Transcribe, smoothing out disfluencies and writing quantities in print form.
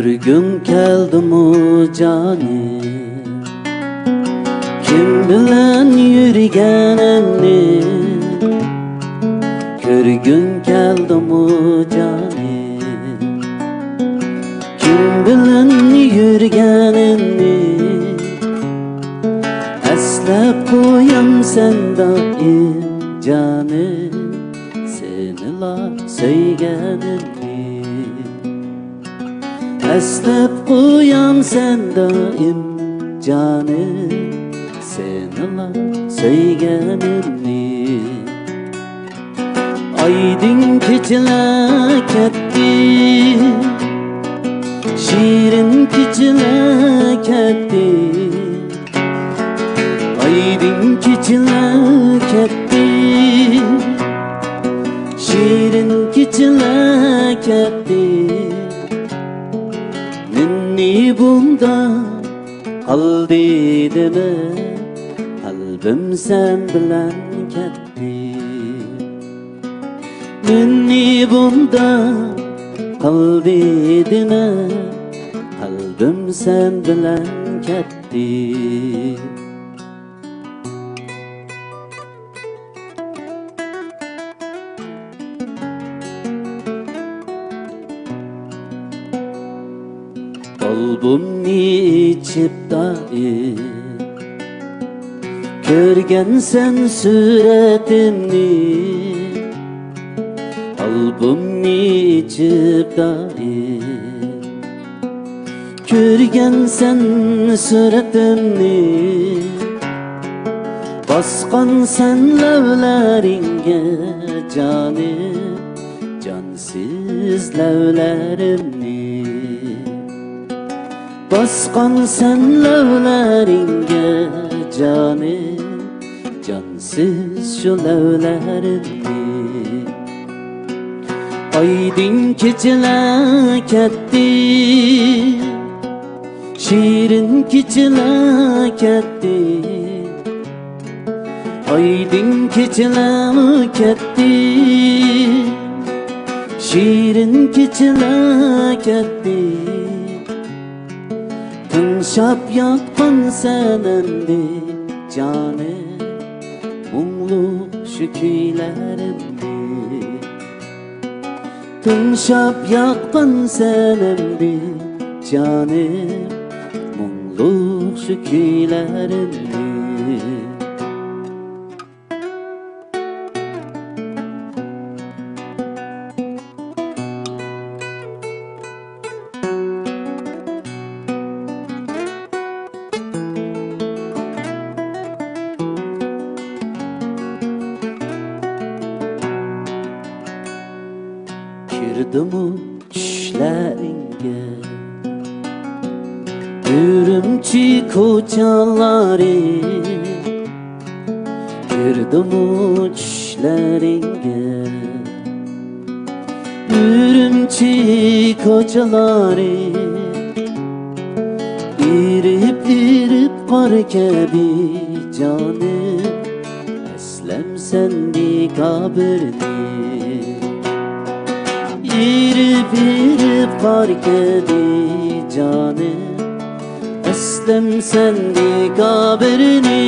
Körgün keldimu canım, kim bilen yürügenimni. Körgün keldimu canım, kim bilen yürügenimni. Eslep koyam sen daim canım, senila söygenimni. Eslep koyam sen daim canım, senila söygenimni. Aydın keçiler ketdi, şirin keçiler ketdi. Aydın keçiler ketdi, şirin keçiler ketdi. Ninni bunda kaldı deme, kalbim sen bilen ketdi. Ninni bunda kaldı deme, kalbim sen bilen ketdi. Kalbimni içip daim körgen sen suretimni. Kalbimni içip daim körgen sen suretimni. Baskan sen lavlaringe canım, cansız lavlarimni. Baskan sen lavlaringe canım, cansız şu lavlarimni. Aydın keçiler ketdi, şirin keçiler ketdi. Aydın keçiler ketdi, şirin keçiler ketdi. Tınşap yakpan senendi canım, mumlu şu kuylerimdi. Tınşap yakpan senendi canım, mumlu şu kuylerimdi. Girdimu düşleringe, Ürümçi koçaları. Girdimu düşleringe, Ürümçi koçaları. İrip irip kar kebi canım, eslem sendi kabirni. İrip irip kar kebi canım, eslem sendi kabirni.